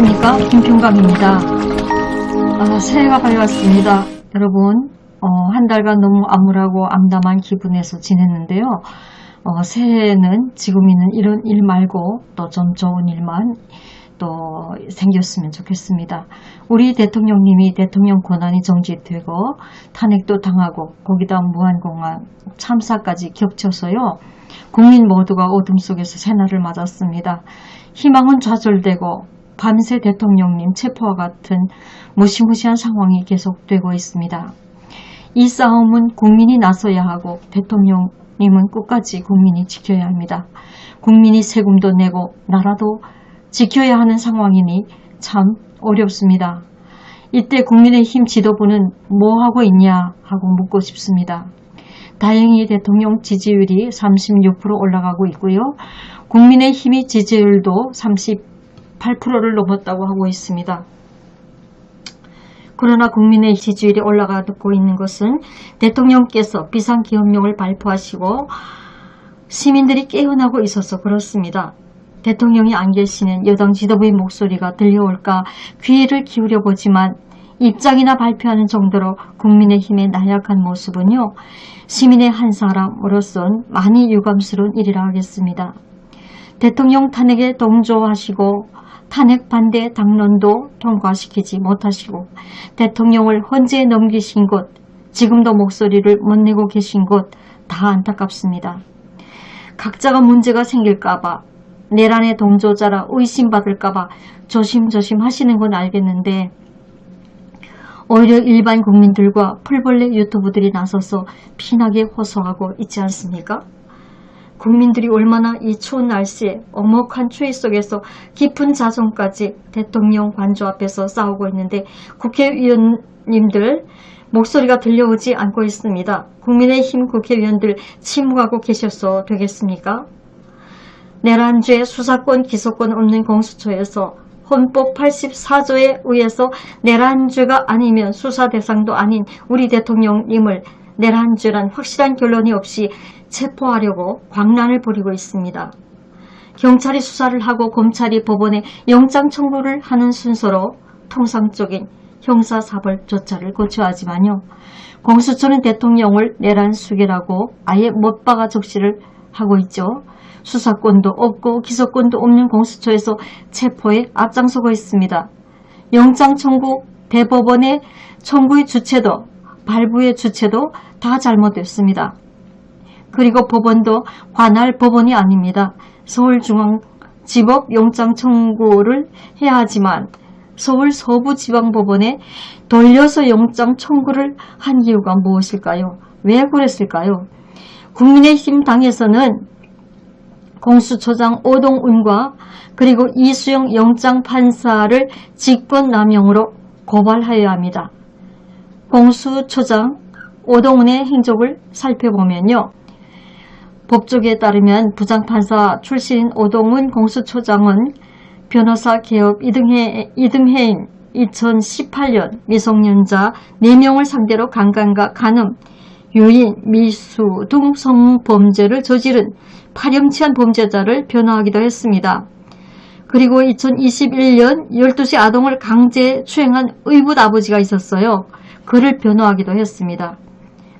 안녕하십니까, 김평강입니다. 새해가 밝았습니다. 여러분, 한 달간 너무 암울하고 암담한 기분에서 지냈는데요. 새해에는 지금 있는 이런 일 말고 또 좀 좋은 일만 또 생겼으면 좋겠습니다. 우리 대통령님이 대통령 권한이 정지되고 탄핵도 당하고 거기다 무한공항 참사까지 겹쳐서요. 국민 모두가 어둠 속에서 새날을 맞았습니다. 희망은 좌절되고 밤새 대통령님 체포와 같은 무시무시한 상황이 계속되고 있습니다. 이 싸움은 국민이 나서야 하고 대통령님은 끝까지 국민이 지켜야 합니다. 국민이 세금도 내고 나라도 지켜야 하는 상황이니 참 어렵습니다. 이때 국민의힘 지도부는 뭐 하고 있냐 하고 묻고 싶습니다. 다행히 대통령 지지율이 36% 올라가고 있고요. 국민의힘이 지지율도 38%를 넘었다고 하고 있습니다. 그러나 국민의 지지율이 올라가고 있는 것은 대통령께서 비상기업령을 발표하시고 시민들이 깨어나고 있어서 그렇습니다. 대통령이 안 계시는 여당 지도부의 목소리가 들려올까 귀를 기울여 보지만 입장이나 발표하는 정도로 국민의힘의 나약한 모습은요. 시민의 한 사람으로선 많이 유감스러운 일이라 하겠습니다. 대통령 탄핵에 동조하시고 탄핵 반대 당론도 통과시키지 못하시고 대통령을 헌재에 넘기신 곳, 지금도 목소리를 못 내고 계신 곳 다 안타깝습니다. 각자가 문제가 생길까봐 내란의 동조자라 의심받을까봐 조심조심 하시는 건 알겠는데 오히려 일반 국민들과 풀벌레 유튜브들이 나서서 피나게 호소하고 있지 않습니까? 국민들이 얼마나 이 추운 날씨에 엄혹한 추위 속에서 깊은 자정까지 대통령 관저 앞에서 싸우고 있는데 국회의원님들 목소리가 들려오지 않고 있습니다. 국민의힘 국회의원들 침묵하고 계셔서 되겠습니까? 내란죄 수사권 기소권 없는 공수처에서 헌법 84조에 의해서 내란죄가 아니면 수사 대상도 아닌 우리 대통령님을 내란죄란 확실한 결론이 없이 체포하려고 광란을 벌이고 있습니다. 경찰이 수사를 하고 검찰이 법원에 영장 청구를 하는 순서로 통상적인 형사사법조차를 거쳐야 하지만요. 공수처는 대통령을 내란 수괴라고 아예 못 박아 적시를 하고 있죠. 수사권도 없고 기소권도 없는 공수처에서 체포에 앞장서고 있습니다. 영장 청구, 대법원의 청구의 주체도 발부의 주체도 다 잘못됐습니다. 그리고 법원도 관할 법원이 아닙니다. 서울중앙지법 영장 청구를 해야 하지만 서울 서부지방법원에 돌려서 영장 청구를 한 이유가 무엇일까요? 왜 그랬을까요? 국민의힘 당에서는 공수처장 오동훈과 그리고 이수영 영장판사를 직권남용으로 고발하여야 합니다. 공수처장 오동훈의 행적을 살펴보면요. 법조계에 따르면 부장판사 출신인 오동훈 공수처장은 변호사 개업 2등해인 2018년 미성년자 4명을 상대로 강간과 간음, 유인, 미수 등 성범죄를 저지른 파렴치한 범죄자를 변호하기도 했습니다. 그리고 2021년 12세 아동을 강제 추행한 의붓 아버지가 있었어요. 그를 변호하기도 했습니다.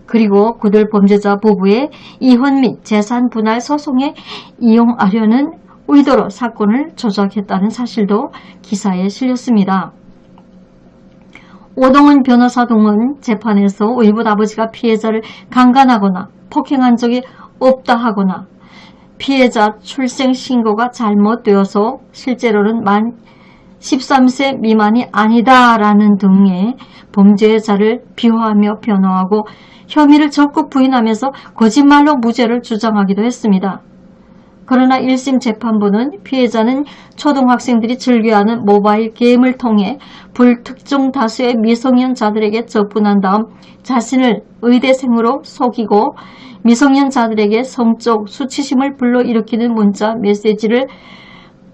그리고 그들 범죄자 부부의 이혼 및 재산 분할 소송에 이용하려는 의도로 사건을 조작했다는 사실도 기사에 실렸습니다. 오동훈 변호사 등은 재판에서 의붓 아버지가 피해자를 강간하거나 폭행한 적이 없다 하거나 피해자 출생 신고가 잘못되어서 실제로는 만 13세 미만이 아니다라는 등의 범죄자를 비호하며 변호하고 혐의를 적극 부인하면서 거짓말로 무죄를 주장하기도 했습니다. 그러나 1심 재판부는 피해자는 초등학생들이 즐겨하는 모바일 게임을 통해 불특정 다수의 미성년자들에게 접근한 다음 자신을 의대생으로 속이고 미성년자들에게 성적 수치심을 불러일으키는 문자 메시지를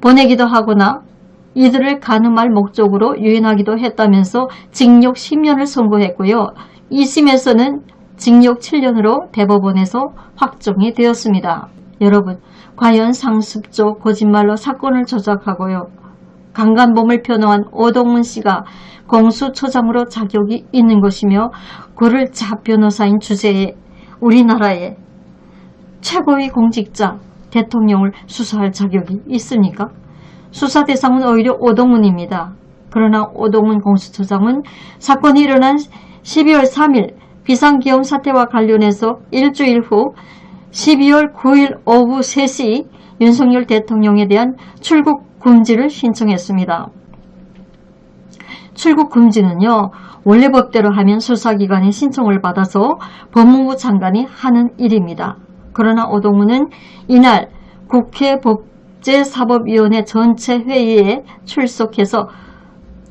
보내기도 하거나 이들을 가늠할 목적으로 유인하기도 했다면서 징역 10년을 선고했고요. 2심에서는 징역 7년으로 대법원에서 확정이 되었습니다. 여러분, 과연 상습적 거짓말로 사건을 조작하고요. 강간범을 변호한 오동훈 씨가 공수처장으로 자격이 있는 것이며 그를 자변호사인 주제에 우리나라의 최고위 공직자 대통령을 수사할 자격이 있습니까? 수사 대상은 오히려 오동훈입니다. 그러나 오동훈 공수처장은 사건이 일어난 12월 3일 비상계엄 사태와 관련해서 일주일 후 12월 9일 오후 3시 윤석열 대통령에 대한 출국 금지를 신청했습니다. 출국 금지는요, 원래 법대로 하면 수사기관의 신청을 받아서 법무부 장관이 하는 일입니다. 그러나 오동훈은 이날 국회 법제사법위원회 전체 회의에 출석해서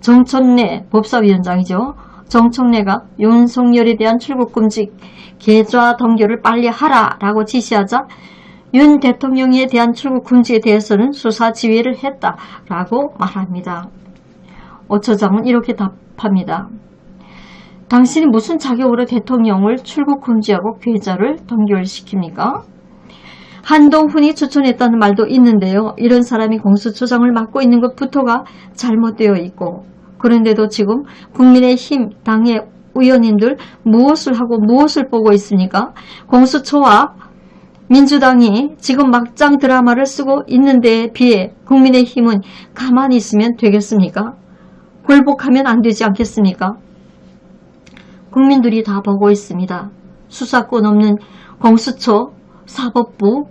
정청래 법사위원장이죠. 정청래가 윤석열에 대한 출국금지 계좌 동결을 빨리 하라라고 지시하자 윤 대통령에 대한 출국금지에 대해서는 수사 지휘를 했다라고 말합니다. 오 처장은 이렇게 답합니다. 당신이 무슨 자격으로 대통령을 출국금지하고 계좌를 동결시킵니까? 한동훈이 추천했다는 말도 있는데요. 이런 사람이 공수처장을 맡고 있는 것부터가 잘못되어 있고, 그런데도 지금 국민의힘 당의 의원님들 무엇을 하고 무엇을 보고 있습니까? 공수처와 민주당이 지금 막장 드라마를 쓰고 있는 데에 비해 국민의힘은 가만히 있으면 되겠습니까? 굴복하면 안 되지 않겠습니까? 국민들이 다 보고 있습니다. 수사권 없는 공수처, 사법부,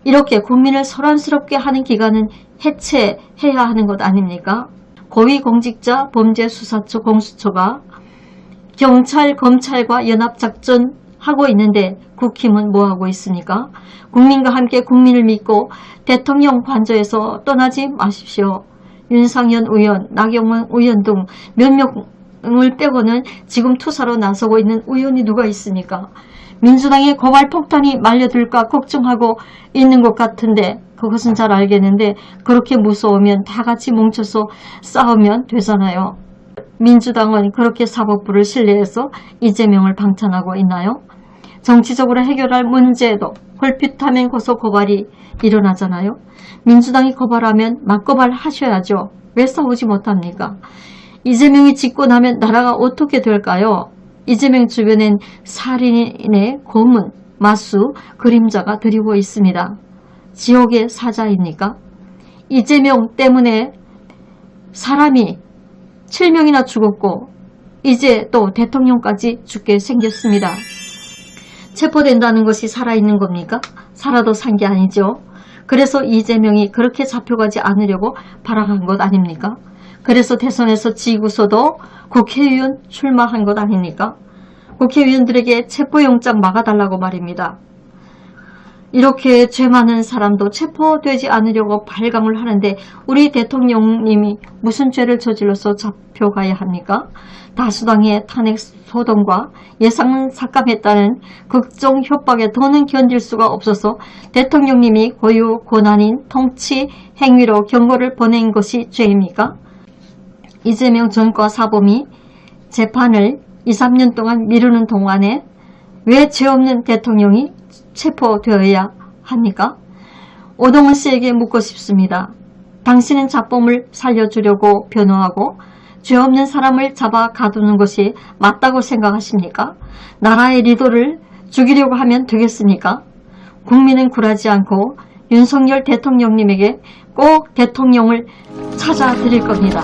이렇게 국민을 소란스럽게 하는 기관은 해체해야 하는 것 아닙니까? 고위공직자 범죄수사처 공수처가 경찰, 검찰과 연합작전하고 있는데 국힘은 뭐하고 있습니까? 국민과 함께 국민을 믿고 대통령 관저에서 떠나지 마십시오. 윤상현 의원, 나경원 의원 등 몇 명을 빼고는 지금 투사로 나서고 있는 의원이 누가 있습니까? 민주당의 고발 폭탄이 말려들까 걱정하고 있는 것 같은데 그것은 잘 알겠는데 그렇게 무서우면 다 같이 뭉쳐서 싸우면 되잖아요. 민주당은 그렇게 사법부를 신뢰해서 이재명을 방탄하고 있나요? 정치적으로 해결할 문제도 홀핏하면 고소 고발이 일어나잖아요. 민주당이 고발하면 맞고발 하셔야죠. 왜 싸우지 못합니까? 이재명이 짓고 나면 나라가 어떻게 될까요? 이재명 주변엔 살인의 고문, 마수, 그림자가 드리고 있습니다. 지옥의 사자입니까? 이재명 때문에 사람이 7명이나 죽었고 이제 또 대통령까지 죽게 생겼습니다. 체포된다는 것이 살아있는 겁니까? 살아도 산 게 아니죠. 그래서 이재명이 그렇게 잡혀가지 않으려고 발악한 것 아닙니까? 그래서 대선에서 지고서도 국회의원 출마한 것 아닙니까? 국회의원들에게 체포영장 막아달라고 말입니다. 이렇게 죄 많은 사람도 체포되지 않으려고 발광을 하는데 우리 대통령님이 무슨 죄를 저질러서 잡혀가야 합니까? 다수당의 탄핵 소동과 예상은 삭감했다는 극정 협박에 더는 견딜 수가 없어서 대통령님이 고유 고난인 통치 행위로 경고를 보낸 것이 죄입니까? 이재명 전과 사범이 재판을 2, 3년 동안 미루는 동안에 왜 죄 없는 대통령이 체포되어야 합니까? 오동훈 씨에게 묻고 싶습니다. 당신은 잡범을 살려주려고 변호하고 죄 없는 사람을 잡아 가두는 것이 맞다고 생각하십니까? 나라의 리더를 죽이려고 하면 되겠습니까? 국민은 굴하지 않고 윤석열 대통령님에게 꼭 대통령을 찾아드릴 겁니다.